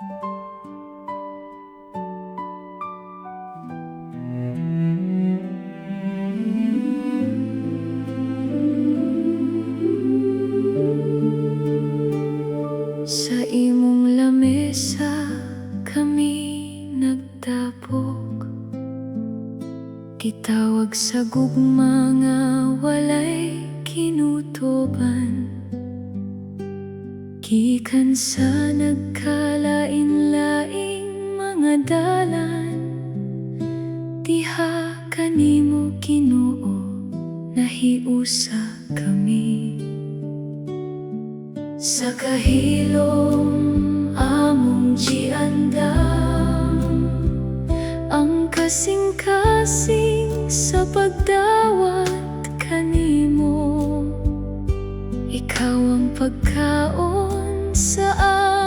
Sa imong lamesa kami nagtapok, gitawag sa gugma nga walay kinutuban. Gikan sa nagkalain-laing mga dalan, diha kanimo Ginoo nahiusa kami. Sa kahilom among giandam, ang kasing-kasing sa pagdawat kanimo. Ikaw ang pagkaon sa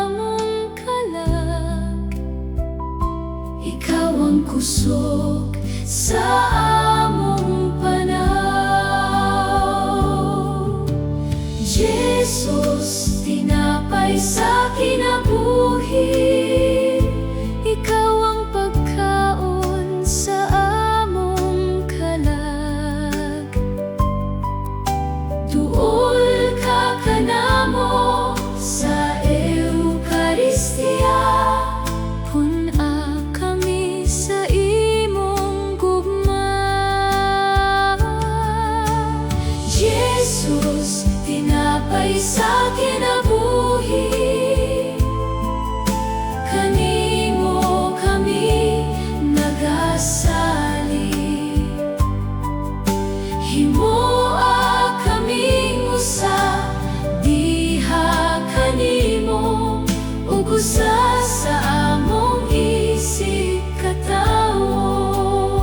among kalag, ikaw ang kusog sa among panaw. Jesus, tinapay sa kinabuhi, ikaw ang pagkaon sa among kalag. Duol ka kanamo sa Eucharistia, pun-a kami sa imong gugma. Jesus, tinapay sa kinabuhi, kanimo kami nagasali. Himoa kaming usa, diha kanimo, ug usa sa among isig katawo.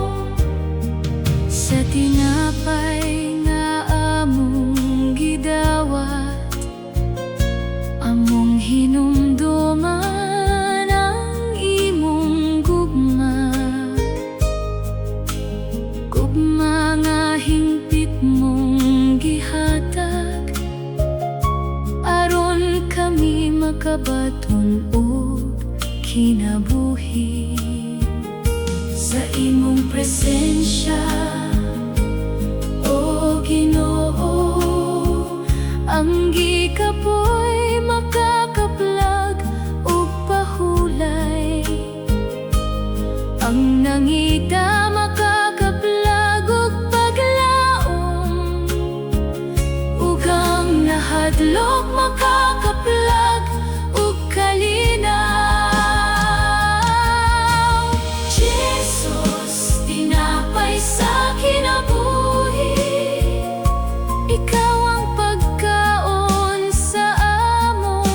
Sa tinapay nga among gidawat, among hinumduman ang imong gugma. Gugma nga hingpit mong gihatag, aron kami makabaton og kinabuhi. Sa imong presensya, o Ginoo, ang gikapoy makakaplag ug pahulay, ang nangita makakaplag ug paglaom, ug ang nahadlok makakaplag ug kalinaw. Jesus, tinapay sa kinabuhi, ikaw ang pagkaon sa among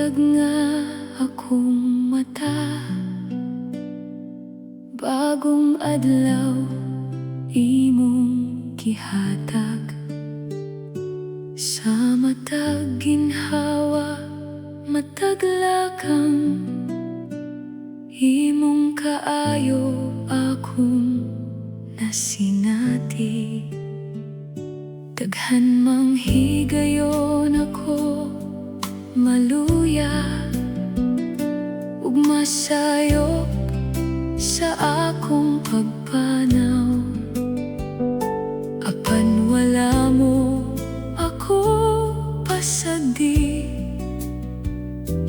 Matag nga akong mata, bagong adlaw imong gihatag. Sa matag ginhawa, matag lakang, imong kaayo akong nasinati. Daghan mang higayon ako maluya, ug masayop sa akong pagpanaw. Apan wala mo ako pasagdi,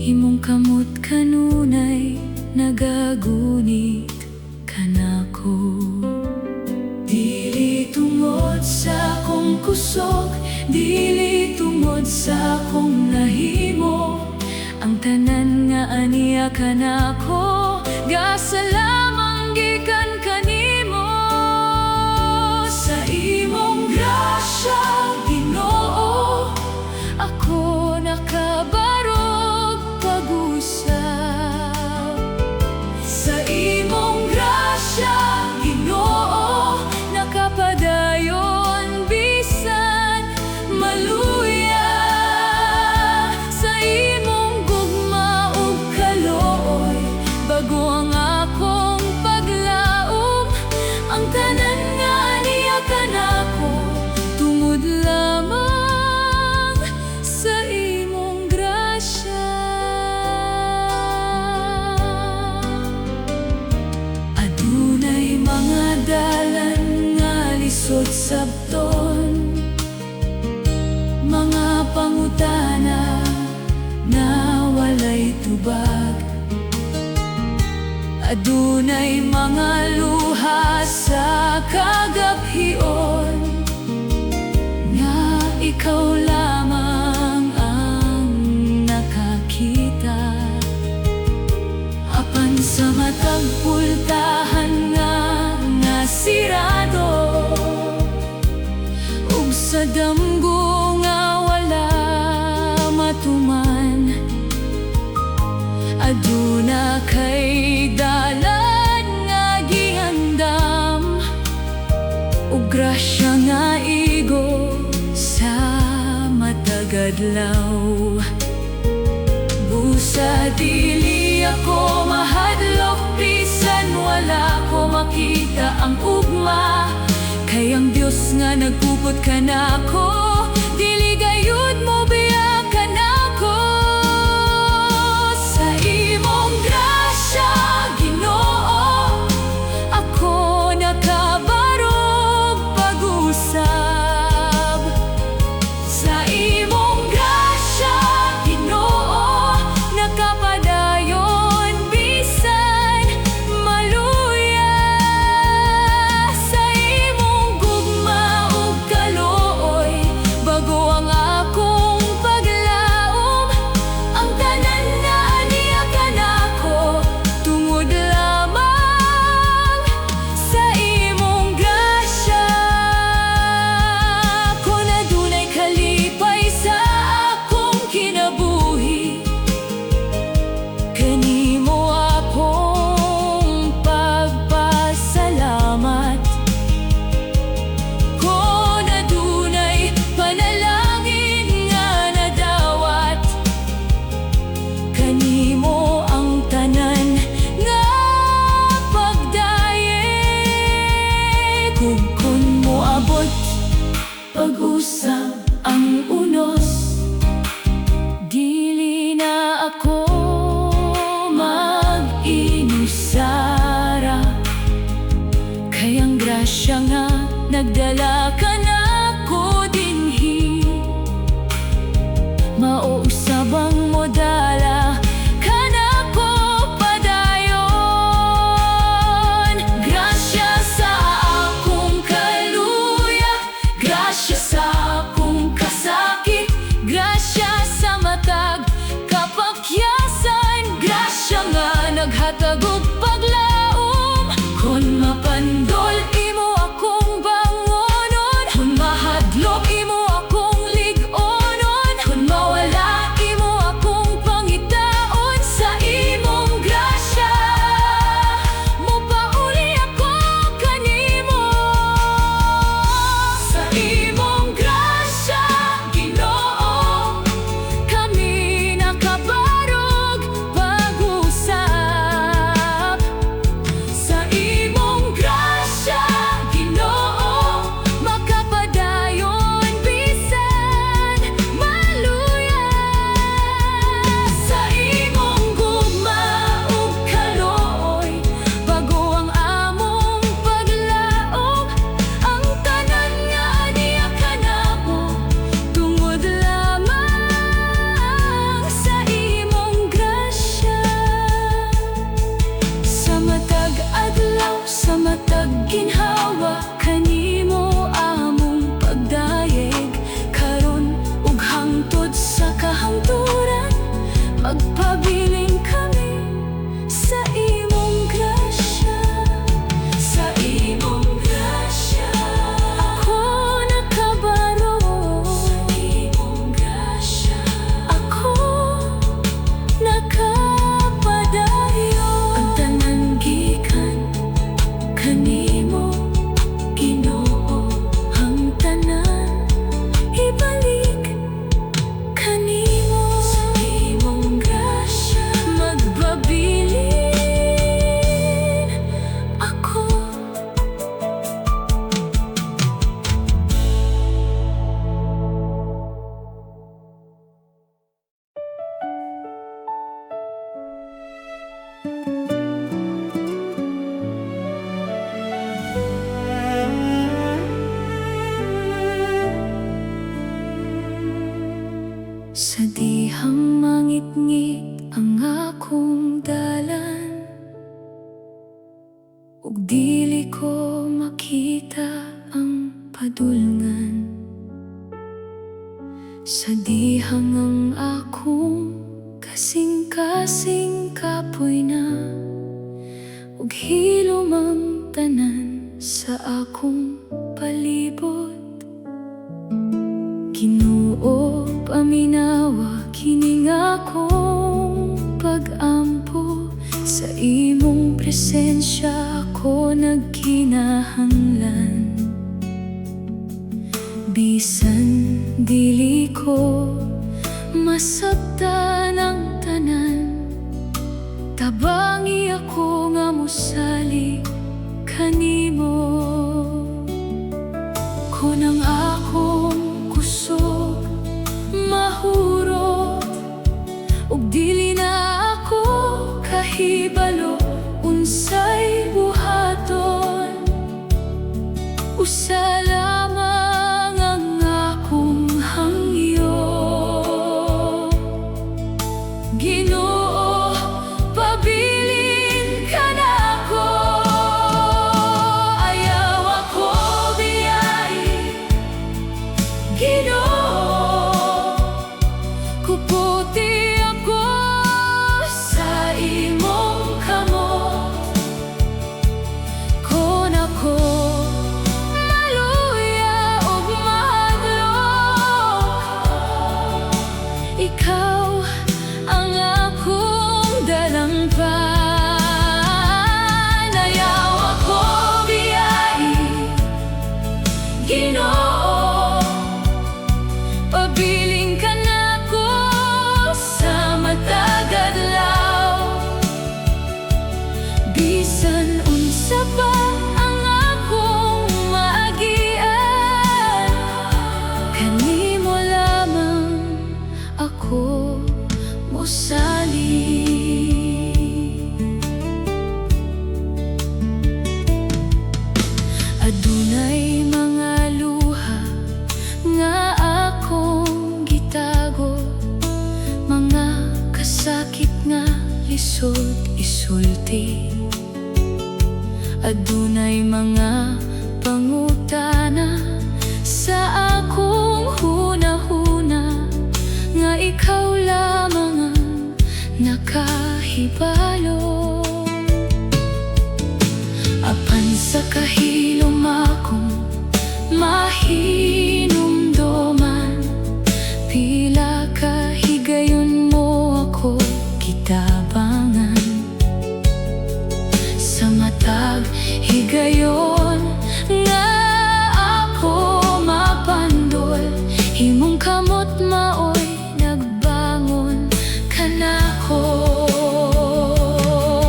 imong kamot kanunay nagagunit kanako. Dili tungod sa akong kusog, dili tungod sa akong nahimo, ang tanan nga aniya kanako, gasalamang gikan kanimo. Sa imong grasya, Ginoo, ako nakabarog pag-usab. Sa imong grasya, Ginoo, nakapadayon bisan maluya. Sa imong gugma ug kalooy, bago ang akong paglaom, ang tanan nga aniya kanako, tungod lamang sa imong grasya. Adunay mga dalan nga lisod sabton, mga pangutana na walay tubag. Adunay mga luha sa kagabhion, nga ikaw lamang ang nakakita. Apan sa matag pultahan nga sirado, ug sa damgo nga wala matuman, aduna kay dalan nga gihandam, ug grasya nga igo sa matagadlaw. Busa dili ako mahadlok, bisan wala ko makita ang ugma, kay ang Dios nga nagpupot kanako, dili gayud mo biya kanako. Sa imong grasya, Ginoo, ako nakabarog pag-usab. Sa imong grasya, Ginoo, nakapadayon bisan maluya. Sa imong gugma ug kalooy, bago ang akong paglaom, ang tanan nga aniya kanako, tungod lamang sa imong grasya. Kung adunay kalipay sa akong kinabuhi, kanimo akong pagpasalamat. Kung adunay panalangin nga nadawat, kanimo ang tanan nga pagdayeg. Kung moabot pag-usab ang unos, dili na ako mag-inusara, kay ang grasya nga nagdala kanako dinhi, mauusabang modala kanako padayon. Grasya sa akong kaluya, grasya sa Sa dihang mangit-ngit ang akong dalan, ug dili ko makita ang padulngan. Sa dihang ang akong kasing-kasing kapoy na, ug hilom ang tanan sa akong palibot. Ginoo, paminawa kining akong pag-ampo, sa imong presensya ako nagkinahanglan. Bisan dili ko masabtan ang tanan, tabangi ako nga mosali kanimo. Kun ang akong kusog mahurot, ug dili na ako kahibalo unsay buhaton, usa lamang ang akong hangyo. Ginoo, pabilin ka nako, ayaw ako biyai. Ginoo, kuputi ako sa imong kamot. Kun ako maluya ug mahadlok, ikaw ang akong dalangpan. Ayaw ako biyai. Ginoo, pabiling ka nako sa matag adlaw. Bisan unsa pa ang akong maagian, kanimo lamang ako mosali. Adunay mga luha nga akong gitago, mga kasakit nga lisod isulti. Adunay mga pangutana sa akong hunahuna, nga ikaw lamang ang nakahibalo. Apan sa kahilom akong mahinumdoman, pila ka higayon mo ako kitabangan. Sa matag higayon nga ako mapandol, himong kamot maoy nagbangon kanako.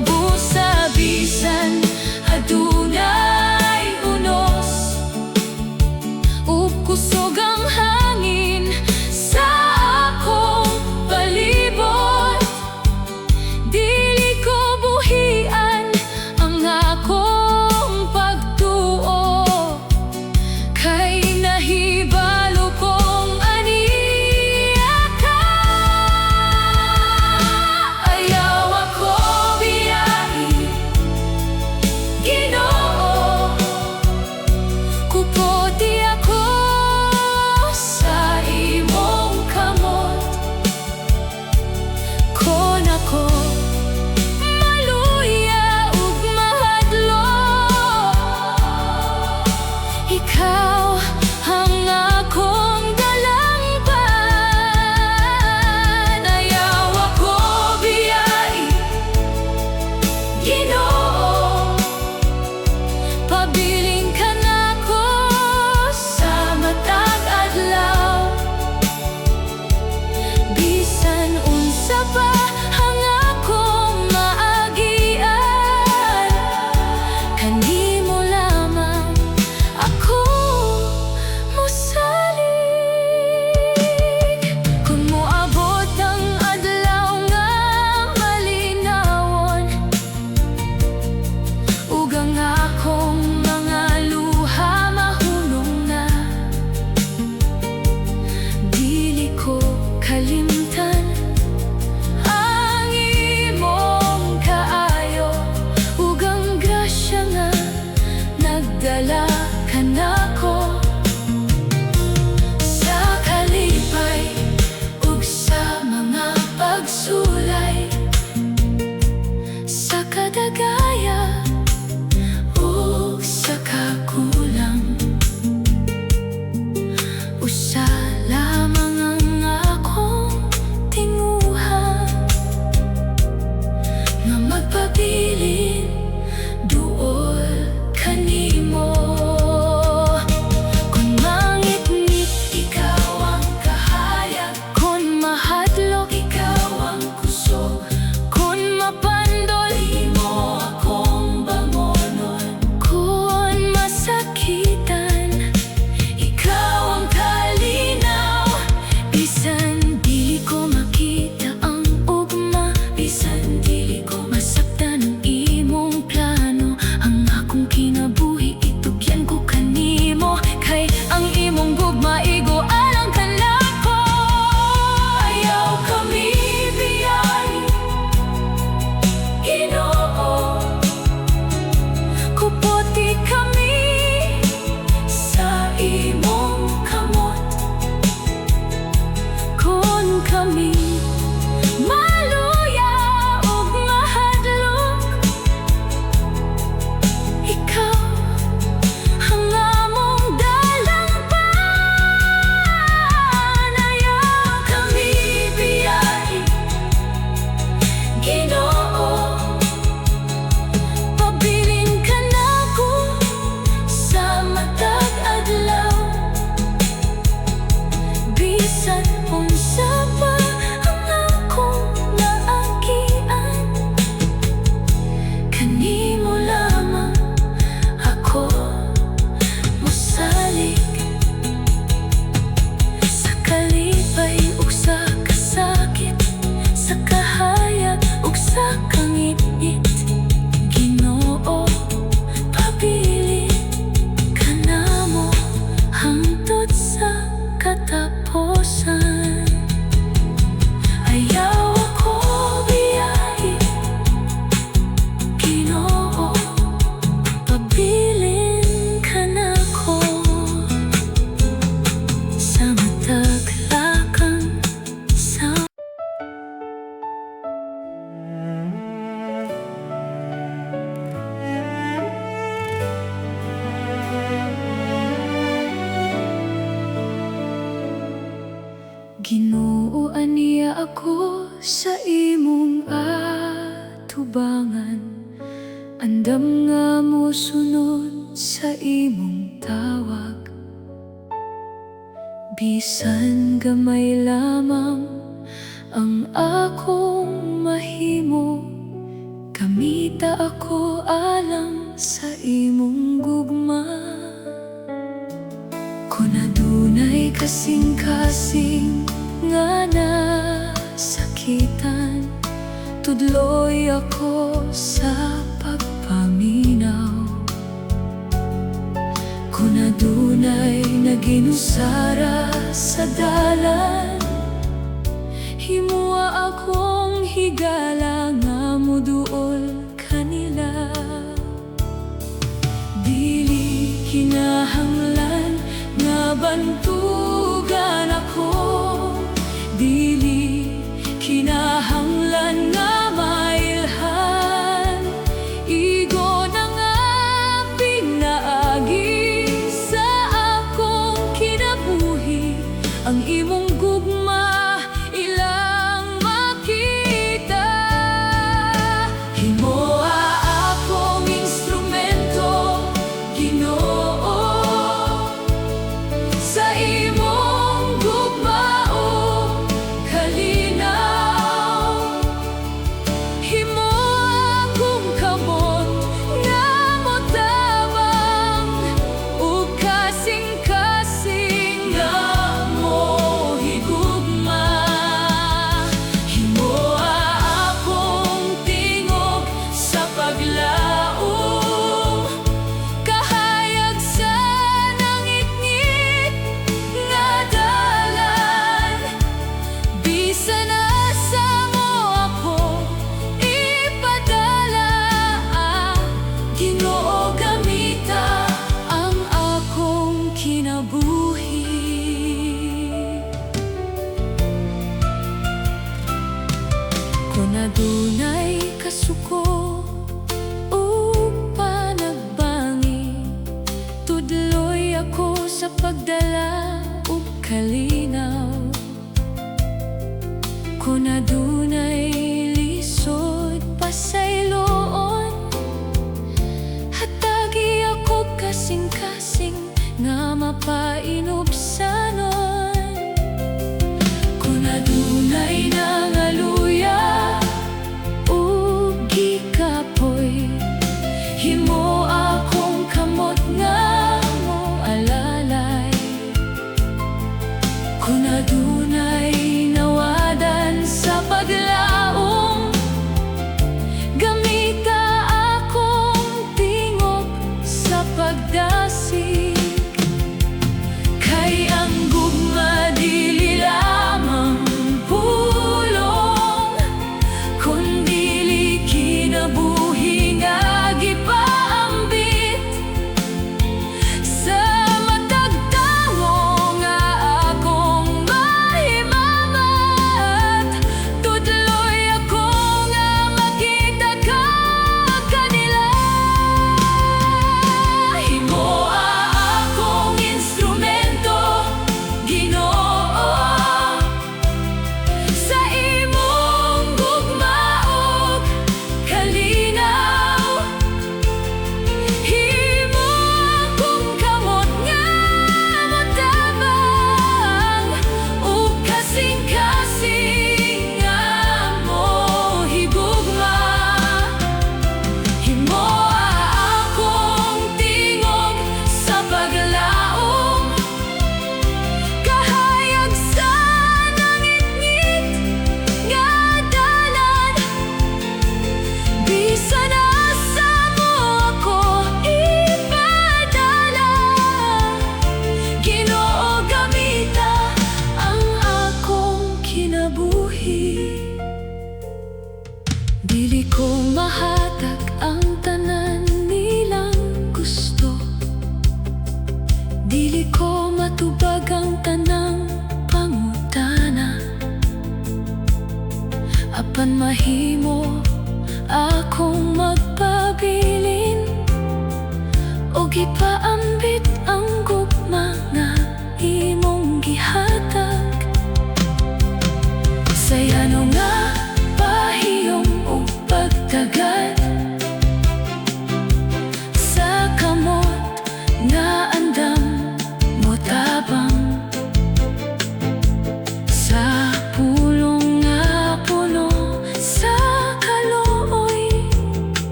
Busa bisan adunay unos, Ginoo, aniya ako sa imong atubangan, andam nga mosunod sa imong tawag. Bisan gamay lamang ang akong mahimo, kamita ako alang sa imong gugma. Kung adunay kasing-kasing nga nasakitan, tudloy ako sa pagpaminaw. Kung adunay naginusara sa dalan, himua akong higala nga moduol kanila. Dili kinahanglan nga bantugan ako, dili kinahanglan nga mailhan. Igo na nga pinaagi sa akong kinabuhi, ang imong gugma ilang makita. Himoa akong instrumento, Ginoo, sa imong gugmao kalinaw. Himoa akong kamot nga motabang, ug kasing-kasing nga mohigugma. Himoa akong tingog sa paglaom, kahayag sa nangit-ngit nga dalan. Bisan asa mo ako ipadala, Ginoo, gamita ang akong kinabuhi. Kung adunay kasuko o panagbangi, tudloy ako sa pagdala ug kalinaw. Kung adunay lisod pasayloon, hatagi ako kasing-kasing nga mapainupsanon. Kung adunay nangaluya ug gikapoy, himo akong kamot nga moalalay. Kung adunay nawadan sa paglaom, gamita akong tingog sa pagdasig. Kay ang gugma dili lamang pulong, kundili kinabuhi nga gipaambit sa matag tawo nga akong mahimo.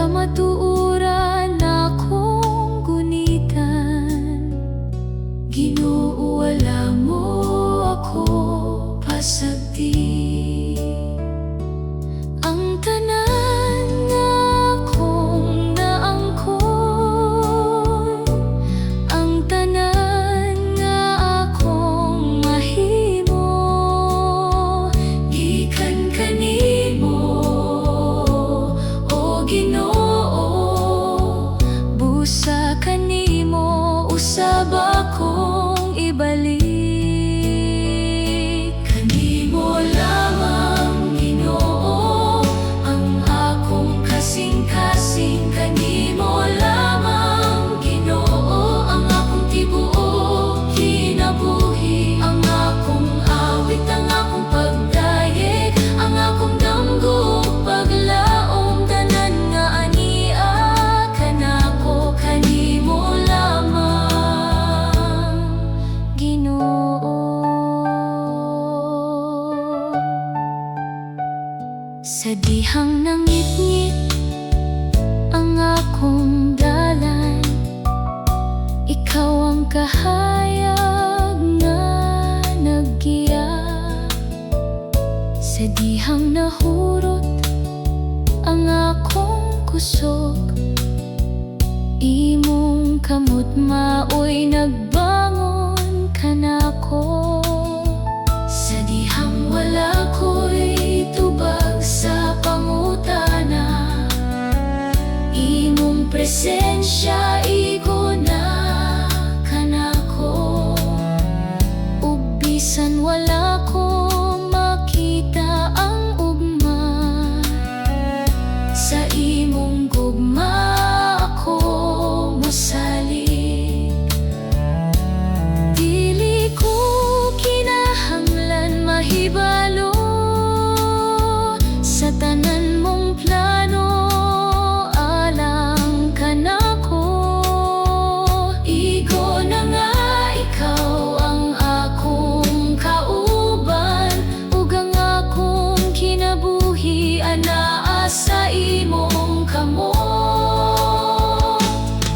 matuuran akong gunitan. Ginoo, wala mo ako pasagdi. Ang tanan nga akong naangkon, ang tanan nga akong mahimo, gikan kanimo, o Ginoo. Busa kanimo usab akong ibalik. Kanimo lamang, Ginoo, ang akong kasing-kasing. Kanimo lamang, Ginoo, ang akong tibuok kinabuhi. Ang akong awit, ang akong pagdayeg, ang akong damgo paglaom. Tanan nga ania kanako, kanimo lamang, Ginoo. Sa dihang nangit-ngit ang akong dalan, ikaw ang kahayag nga naggiya. Sa dihang nahurot ang akong kusog, imong kamot maoy nagbangon kanako. Sa dihang wala ko'y tubag sa pangutana, imong presensya iguna kanako. Ug bisan wala ko makita ang ugma, sa imong gugma ako mosalig. Dili ko kinahanglan mahibalo sa tanan mong plano, alang kanako. Igo na nga ikaw ang akong kauban, ug ang akong kinabuhi anaa sa imong kamot.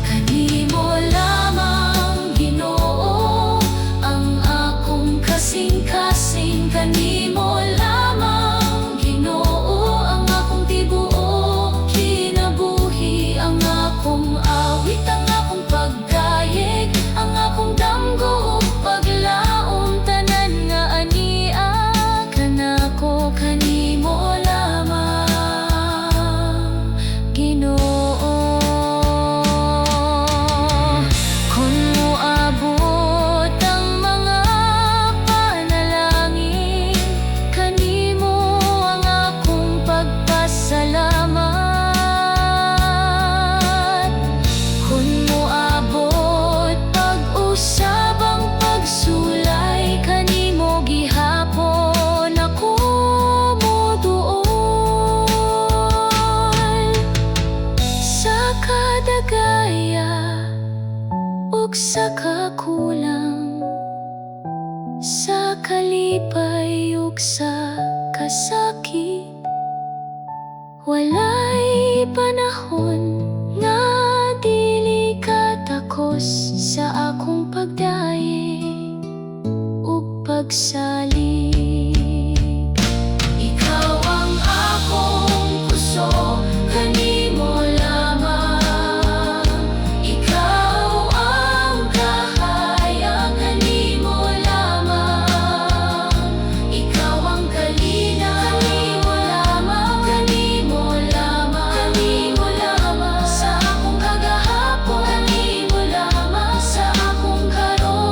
Kanimo lamang, Ginoo, ang akong kasing-kasing. Kanimo lamang, Ginoo, ang akong tibuok kinabuhi. Ang akong awit, ang akong pagdayeg, ang akong damgo ug paglaom. Tanan nga ania kanako, kanimo lamang, Ginoo. Kung moabot ang mga panalangin, kanimo ang akong pagpasalamat. Kung moabot pag-usab ang pagsulay, kanimo gihapon ako moduol. Sa kadagaya ug sa kakulang, sa kalipay ug sa kasakit, walay panahon nga dili ka takos sa akong pagdayeg ug pagsalig. Ikaw ang akong puso, kanimo lamang. Ikaw ang kahayag, kanimo lamang. Ikaw ang kalina, kanimo lamang. Kanimo lamang, kanimo lamang. Sa akong kagahapon, kanimo lamang. Sa akong karon,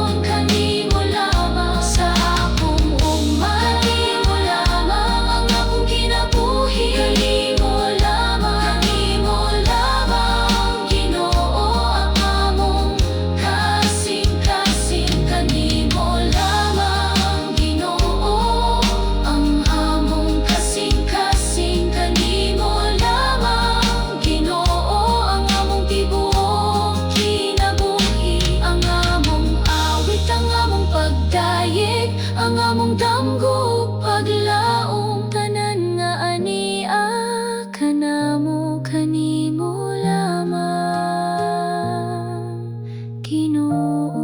Ginoo.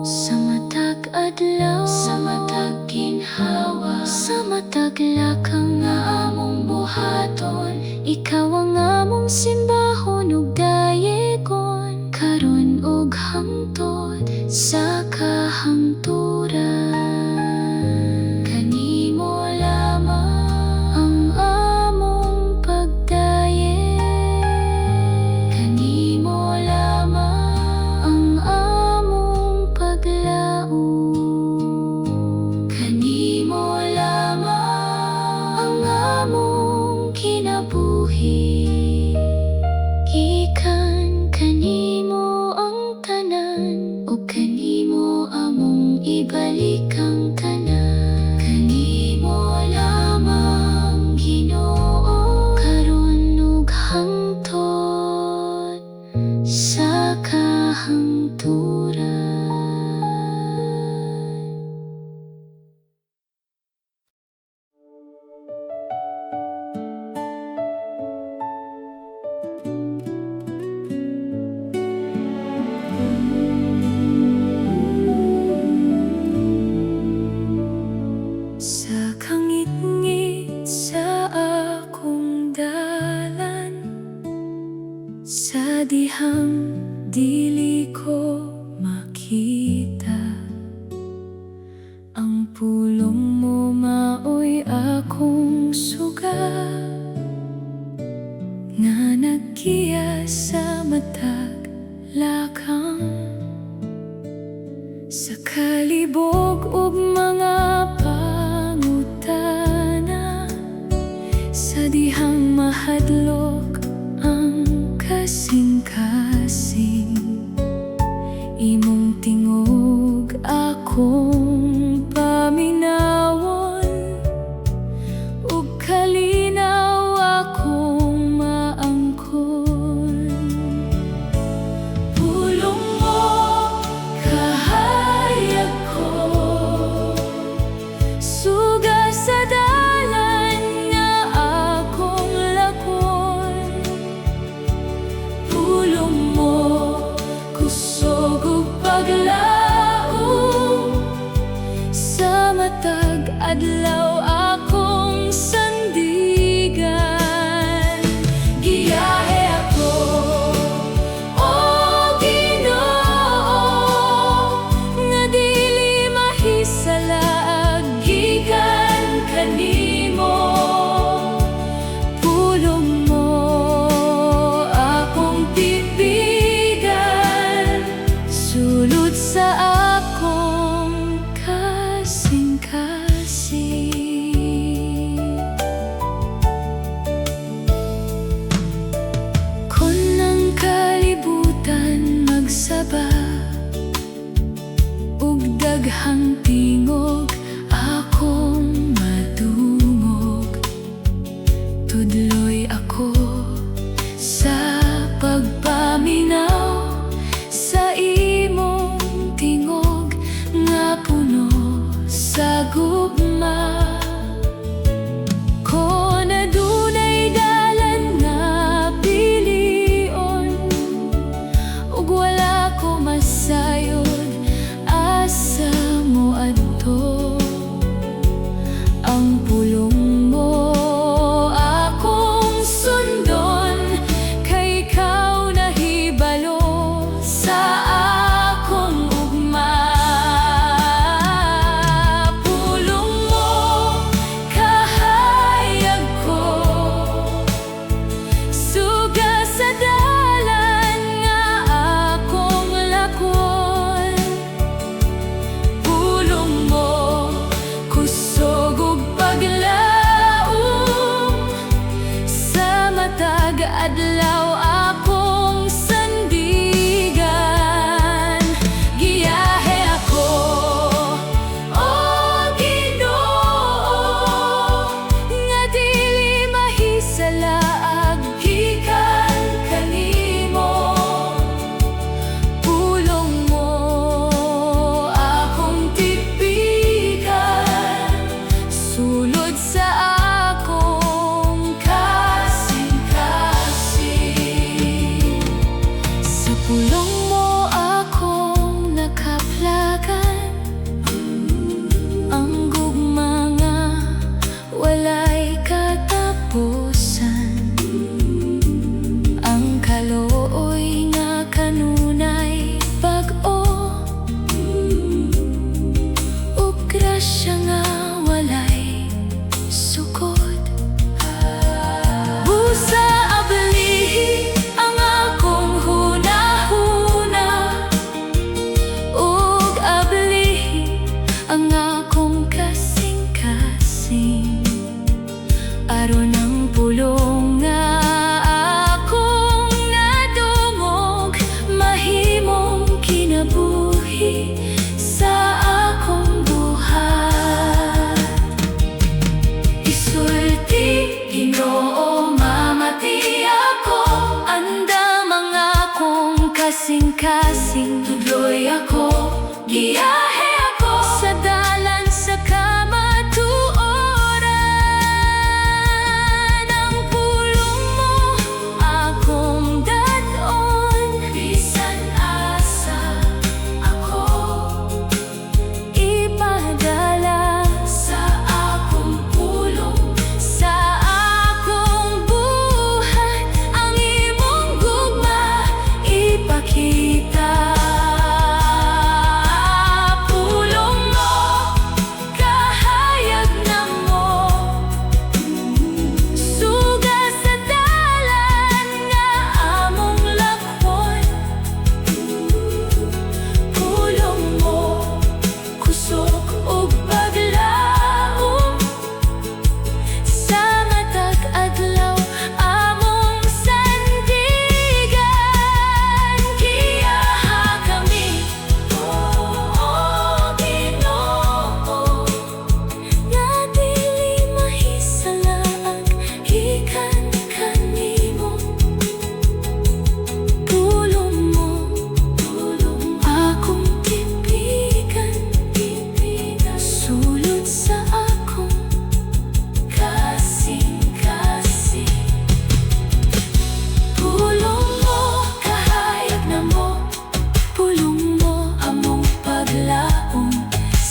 Sa matag adlaw, sa matag ginhawa, sa matag lakang nga among buhaton, ikaw ang among simbahon ug dayegon, karon ug hangtod sa kahangturan. Kanimo lamang ang among pagdayen, kanimo lamang ang among paglaom, kanimo lamang ang among kinabuhi. Gikan kanimo ang tanan, ug kanimo among ibalik ang tanan. Kanimo lamang Ginoo, karon ug hangtod sa kahangturan. Sa kangit-ngit sa akong dalan, sa dihang dili ko makita, ang pulong mo maoy akong suga, nga naggiya sa matag lakang, sa kalibog ug mga pangutana, sa dihang mahadlok ang kasing-kasing, imong tingog akong paminawon, ug kalinaw akong maangkon. Pulong mo kahayag ko, suga sa dalan nga akong lakon. Pulong mo kusog ug paglaom, sa matag adlaw akong sandigan. Giyahe ako, o Ginoo, nga dili mahisalaag gikan kanimo. Pulong mo akong tipigan, sulod sa akong kasing-kasing. sa akong buhat. Isulti, Ginoo, mamati ako, andam ang akong kasing-kasing. Tuloy ako, giyahe ako sa dalan sa kamatuoran. Ang pulong mo akong daton, bisan asa ako ipadala sa akong pulong, sa akong buhat. Ang imong gugma ipakita.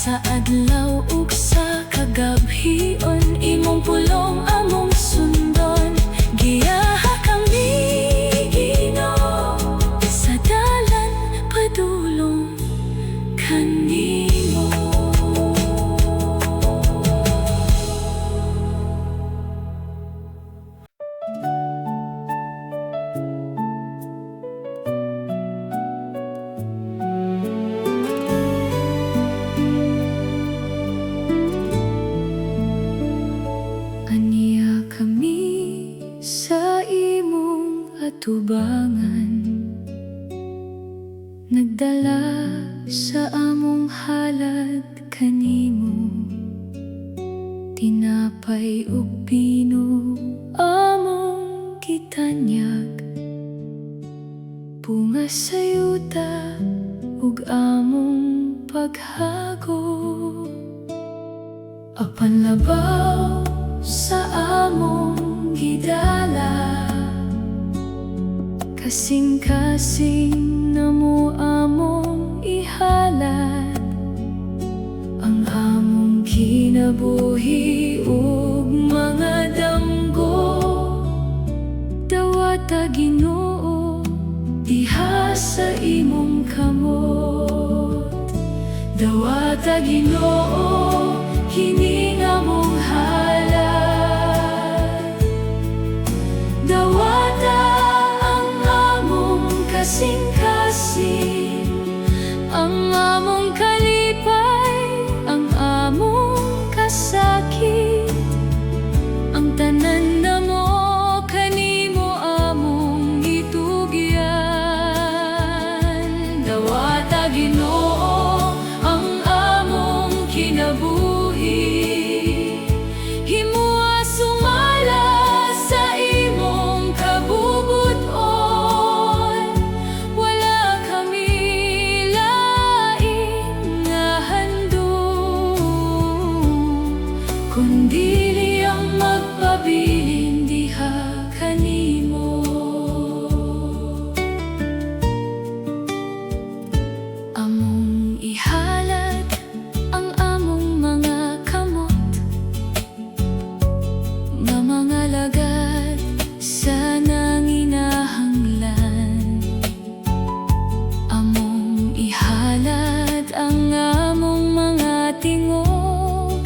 Sa adlaw ug sa kagabhion, imong pulong among sundon. Giyaha kami, Ginoo, sa dalan padulong kanimo. Aniya kami sa imong atubangan, nagdala sa among halad kanimo. Tinapay ug pino among gitanyag, bunga sa yuta ug among paghago. Apan labaw sa among gidala, kasing-kasing namo among ihalad. Ang among kinabuhi ug mga damgo, dawata Ginoo, diha sa imong kamot. Dawata Ginoo, kini nga mong halad. Dawata ang among kasing-kasing, ang among kalipay, ang among kasakit. Ang tanan namo kanimo among itugyan. Dawata Ginoo, ang among kinabuhi. Himua sumala sa imong kabubuton. Wala kami lain nga handog, kundi ang magpabilin diha kanimo. Among ihalad ang among mga kamot, nga mga lagad sa nanginahanglan. Among ihalad ang among mga tingog,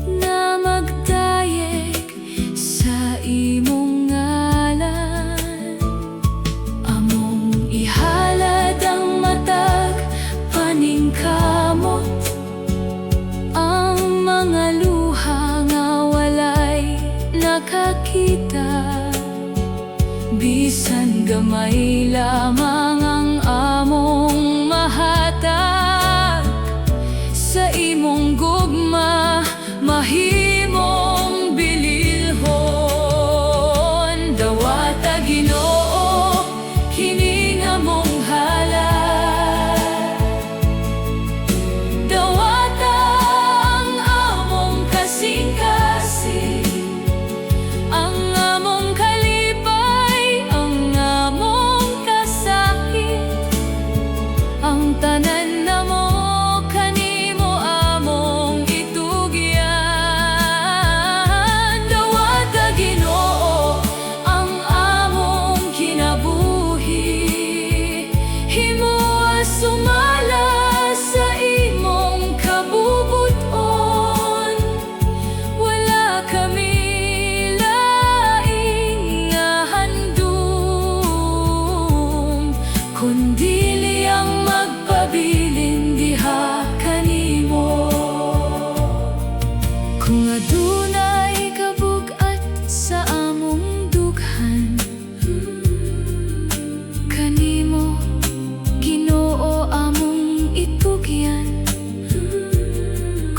na magdayeg sa imong ngalan. Among ihalad ang matag paningkamot, ang mga luha nga walay nakakita. Bisan gamay lamang ang among mahal, ang tanan namo kanimo among itugyan. Dawata Ginoo ang among kinabuhi, himuwa sumala sa imong kabubuton. Wala kami laing nga handum, kundi liyang magpabilin diha kanimo. Kung adunay kabugat sa among dughan, kanimo Ginoo among itugyan.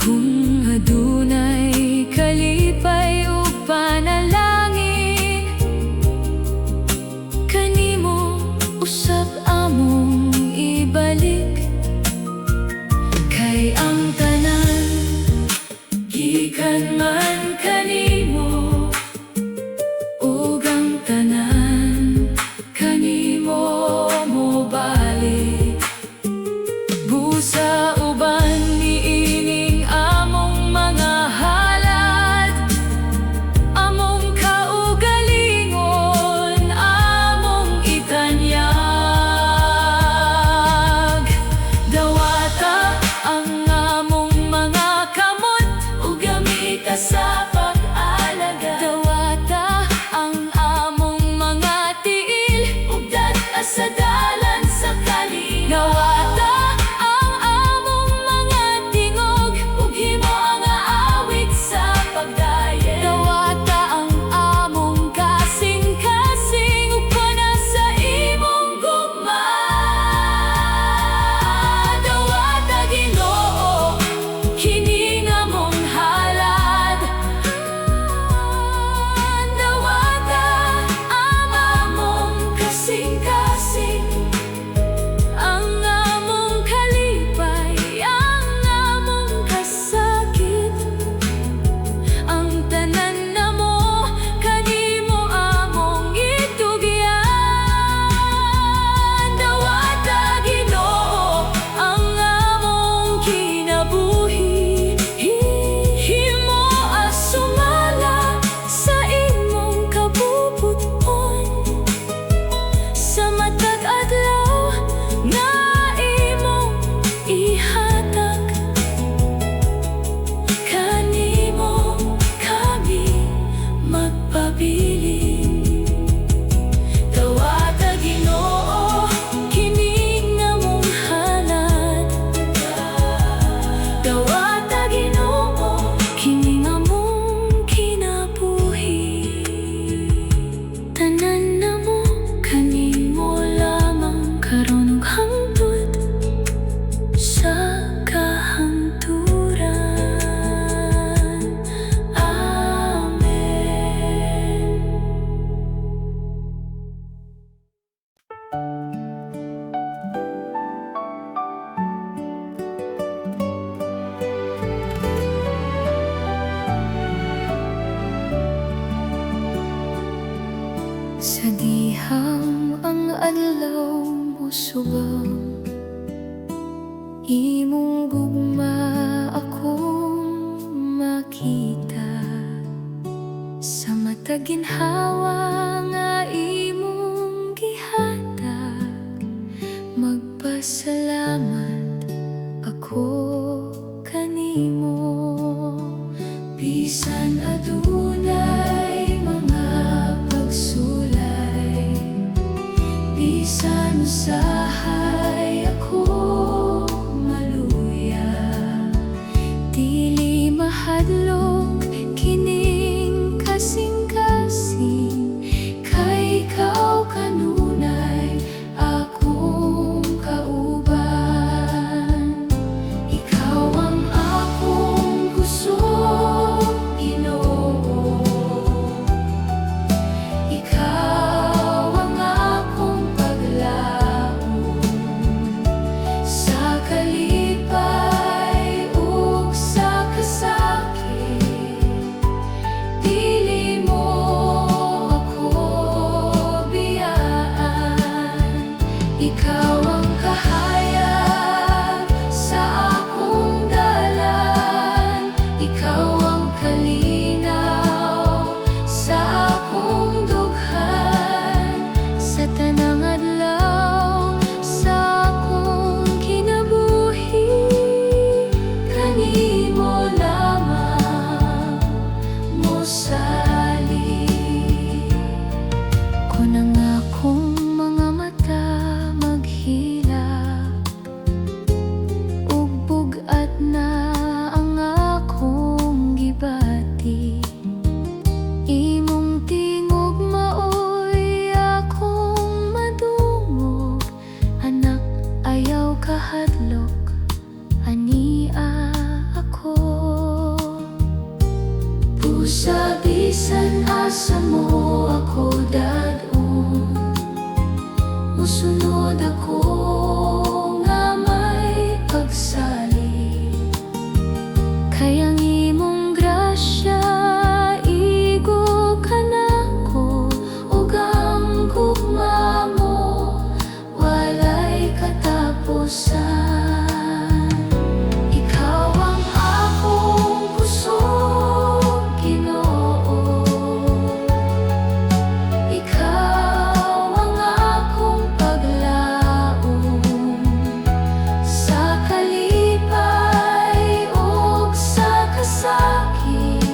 Kung adunay kalipay ug panalangin, kanimo usab among ibalik. Kay ang tanan gikan man kanimo, ug ang tanan kanimo mo balik. Busa uban niining among mga halad, among kaugalingon among itanyag. Dawata ang among mga kamot ug gamita sa pag-alaga. Dawata ang among mga tiil ug dad-a sa dalan sa kalinga. Dawata ang among mga tingog ug himo ang awit sa pagdayen. Dawata ang among kasing-kasing ug pana sa imong gugma. Dawata Ginoo kini nga mong halad. Dawata ang among kasing-kasing, ang among kalipay, ang among kasakit. Ang tanan namo kanimo among itugyan. Dawata Ginoo ang among kinabuhi, himo sumala sa imong kabubuton. Sa matag adlaw nga imong ihatag, kanimo kami magpabilin. Dawata Ginoo kini nga mong halad. Dawata Ginoo kini nga mong kinabuhi. Tanan namo kanimo lamang karon ug hangtod sa kahangturan. Amen. Sa dihang ang adlaw mo subang, imong gugma akong makita. Sa matag ginhawa nga imong gihatag, magpasalamat ako kanimo. Bisan adunay mga pagsulay, bisan usahay ako maluya, dili mahadlok kining kasing-kasing. Kay ikaw kanunay akong kauban, kahadlok, ania ako. Pusa bisan asa mo ako dadon, musunod ako nga may pagsali. Kayang imong grasya igo ka nako, ug ang gugma mo walay katapusan. Ikaw ang akong kusog, Ginoo. Ikaw ang akong paglaom sa kalipay ug sa kasakit.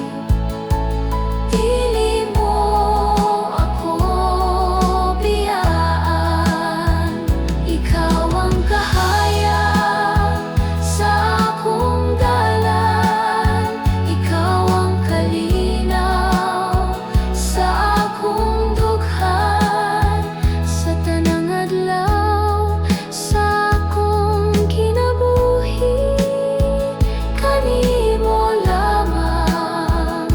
Dili mo ako biyaan. Ikaw ang kahayag sa akong dalan. Ikaw ang kalinaw sa akong dughan. Sa tanang adlaw sa akong kinabuhi, kanimo lamang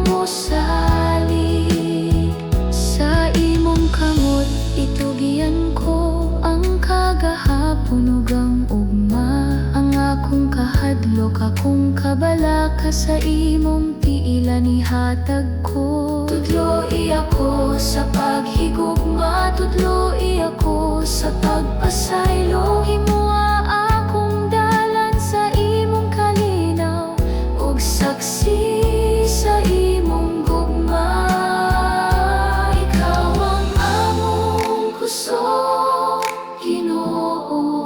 mosalig. Sa imong kamot itugian ko ang kagahapon ug ang ugma. Ang akong kahadlok, akong kabalaka sa imong piilan ihatag ko. Tudloi ako sa paghigugma, tudloi ako sa pagpasaylo. Himoa akong dalan sa imong kalinaw ug saksi sa imong gugma. Ikaw ang among kusog, Ginoo.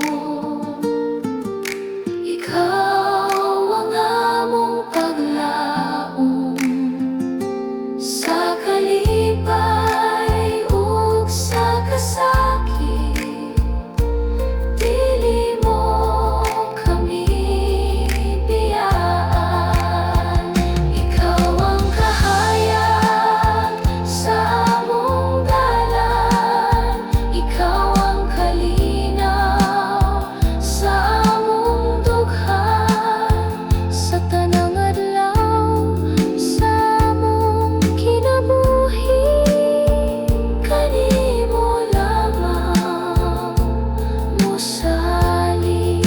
Ikaw ang among paglaom sa kalipay ug sa kasakit. Dili mo kami biyaan. Ikaw ang kahayag sa among dalan. Ikaw ang kalinaw sa among dughan. Sa tanang adlaw sa among kinabuhi, kanimo lamang mosalig.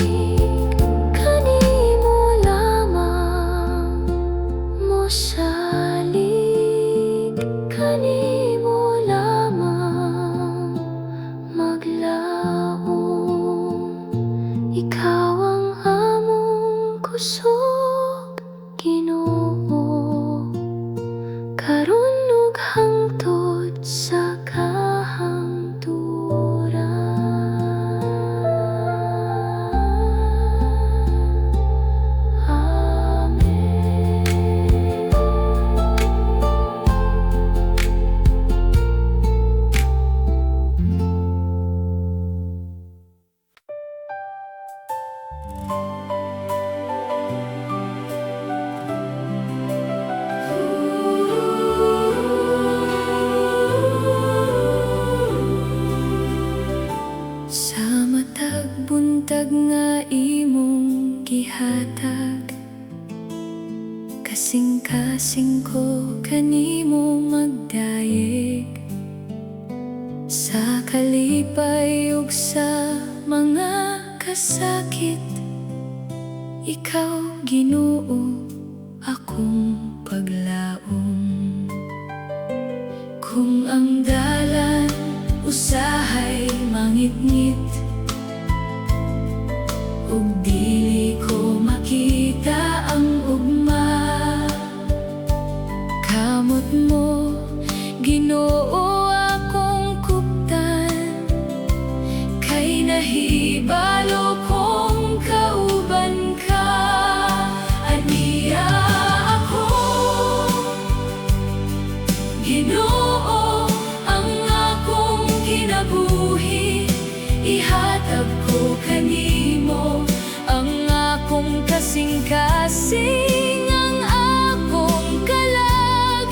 Kanimo lamang mosalig. Kanimo lamang maglaom. Ikaw ang among kusog, Ginoo. Karon ug hangtod sa kahangturan. Amen. Sa matag buntag nga imong gihatag, kasing-kasing ko kanimo magdayeg. Sa kalipay ug sa mga kasakit, ikaw Ginoo akong paglaom. Kung ang dalan usahay mangitngit, ug dili ko makita ang ugma, kamot mo Ginoo akong kuptan. Kay nahibalo kong kauban ka, ania ako. Ginoo ang akong kinabuhi, ihatag ko kanimo ang akong kasing-kasing, ang akong kalag.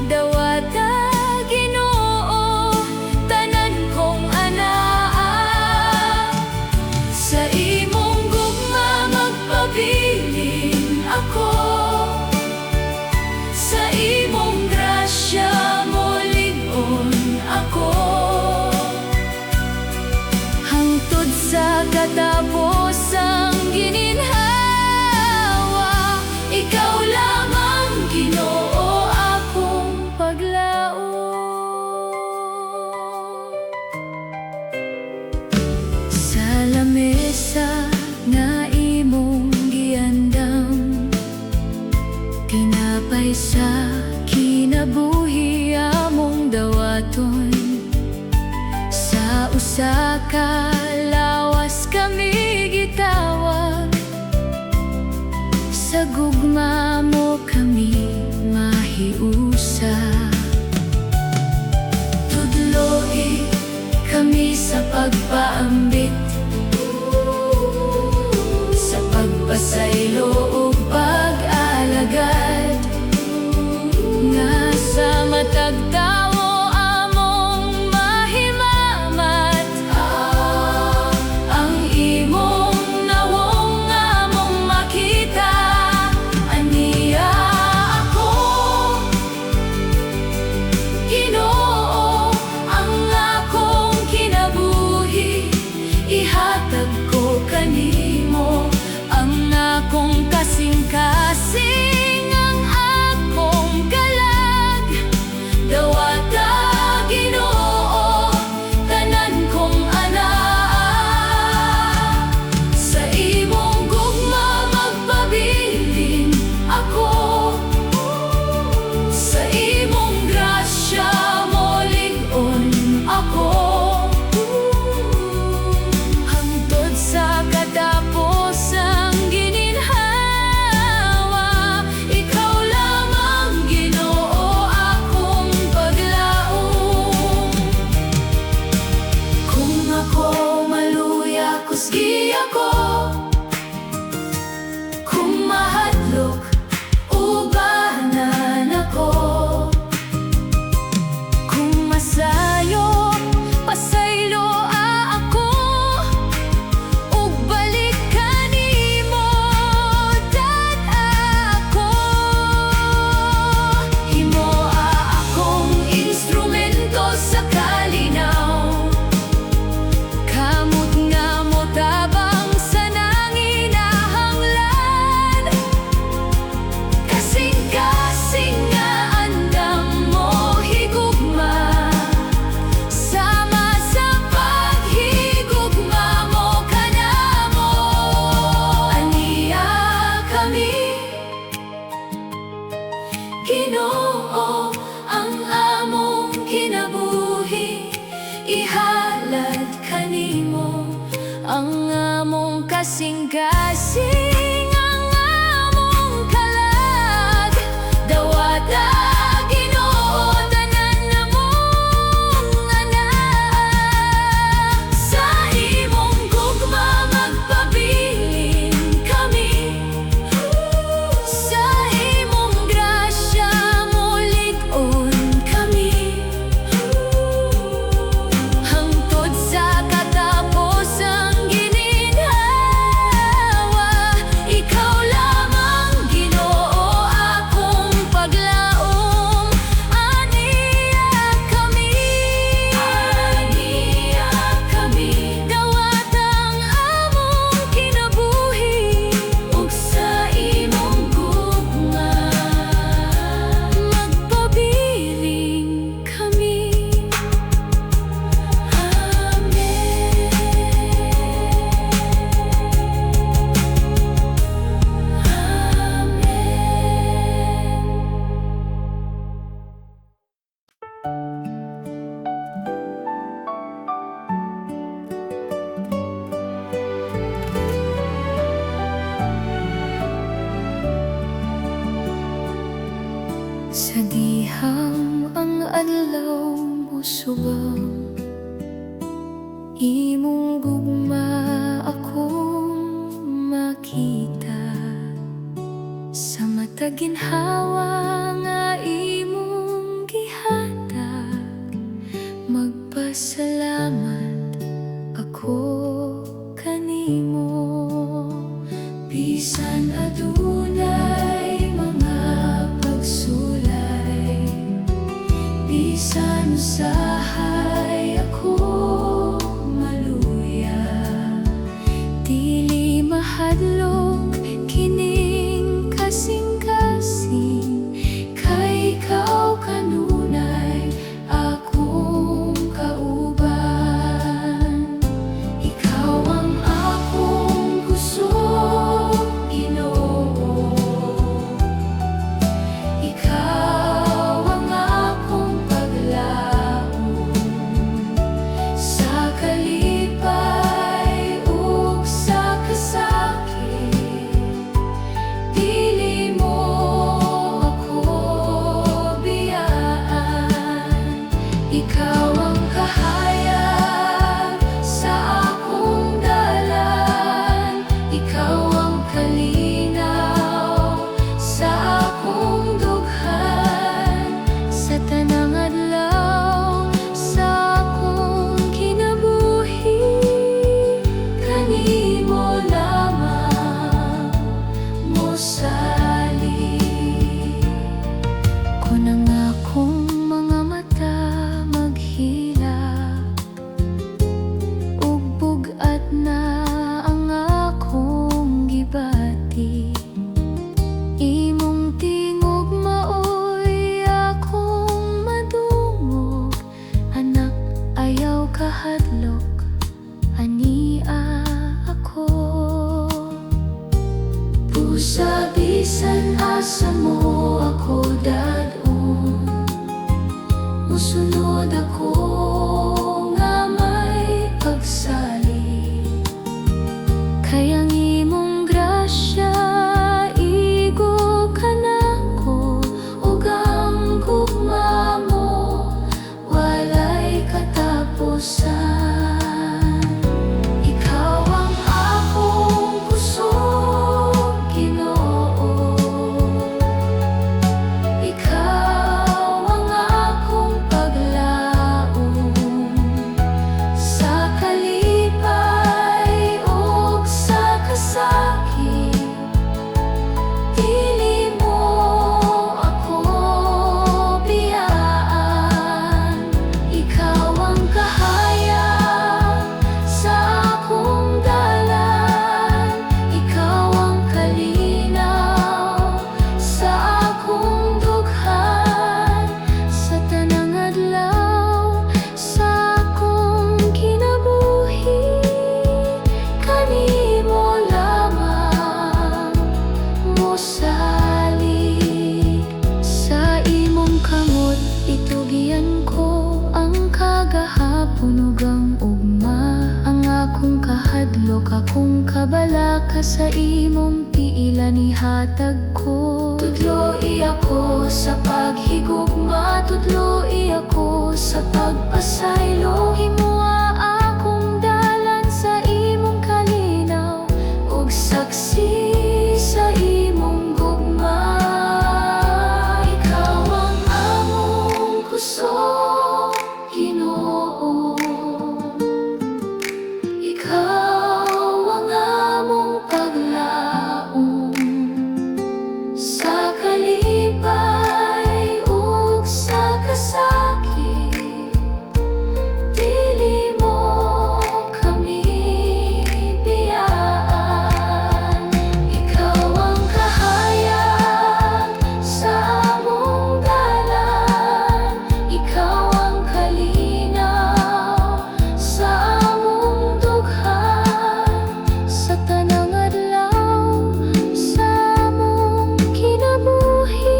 Dawata Ginoo tanan kong anaa. katapusang gininhawa, ikaw lamang, Ginoo, akong paglaom. Sa lamesa nga imong giandam, tinapay sa kinabuhi among dawaton. Sa usa ka lawas kami gitawag, sa gugma mo kami mahiusa. Tudloi kami sa pagpaambit, sa pagpasaylo ug pag-alagad, nga sa matag tawo among mahimamat. Ang imong nawong among makita, aniya ako, Ginoo, ang akong kinabuhi, ihatag ko kanimo ang akong kasing-kasing, ang akong kalag. Dawata, Ginoo, tanan kong anak. Sa imong gugma magpabilin ako, sa imong grasya mo lig-on ako. Hangtod sa katapusang gininhawa, ikaw lamang, Ginoo, akong paglaom. Kung ako maluya, kusgi ako. Kung mahadlok, ubanan ako. Kung masayo, pasaylo ako, ug balik kanimo dad ako. Himoa akong instrumento sa kalinaw, kamot nga mo tabang sa nanginahanglan. Kasing-kasing nga andam mo higugma, sama sa paghigugma mo kanamo. Aniya kami, Ginoo, ang among kinabuhi, ihalad kanimo ang among kasing-kasing, ang among kalag. Dawata, Ginoo, tanan namong anak. Sa imong gugma magpabilin kami, sa imong grasya mo lig-on kami. Hangtod sa katapusang gininhawa, ikaw lamang, Ginoo, akong paglaom. Aniya kami, dawatang among kinabuhi, ug sa imong gugma magpabiling kami. Sa dihang ang adlaw mo subang, imong gugma akong makita. Sa matag ginhawa nga imong gihatag, magpasalamat ako kanimo. Bisan adunay mga pagsulay, bisan usahay ako maluya, hadlok kining kasing-kasing, kay ikaw kanunay akong kauban. Ikaw ang akong kusog, Ginoo. Ikaw ang akong paglaom sa kalipay ug sa kasakit. Dili mo ako biyaan. Ikaw ang kahayag sa akong dalan. Ikaw ang kalinaw sa akong dughan. Sa tanang adlaw sa akong kinabuhi, kanimo lamang mosalig. Kun ang akong mga mata maghilak, ug bugat na ang akong gibati, imong tingog maoy akong madungog. Anak, ayaw kahadlok, ania ako. Pusa bisan asa mo ako dadon, musunod ako nga may pagsalig. Kay ang imong grasya igo ka nako, ug ang gugma mo walay katapusan. Ikaw ang akong kusog, Ginoo. Ikaw ang akong paglaom sa kalipay ug sa kasakit. Dili mo ako biyaan. Ikaw ang kahayag sa akong dalan. Ikaw ang kalinaw sa akong dughan. Sa tanang adlaw sa akong kinabuhi, kanimo lamang mosalig. Sa imong kamot itugian ko ang kagahapon ug ang ugma. Ang akong kahadlok, akong kabalaka sa imong piila nihatag ko. Tudloi ako sa paghigugma, tudloi ako sa pagpasaylo. Himoa akong dalan sa imong kalinaw, ug saksi sa imong gugma. Ikaw ang among kusog, Ginoo. Ikaw ang among paglaom sa kalipay ug sa kasakit. Dili mo kami biyaan. Ikaw ang kahayag sa among dalan. Ikaw ang kalinaw sa among dughan. Sa tanang adlaw sa among kinabuhi,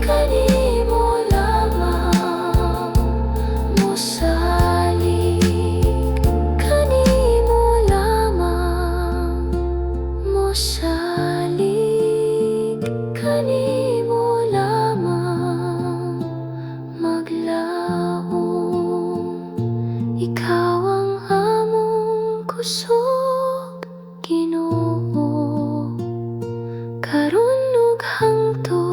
kanimo lamang mosalig. Kanimo lamang mosalig. Kanimo lamang maglaom. Ikaw ang among kusog, Ginoo. Karon ug hangtod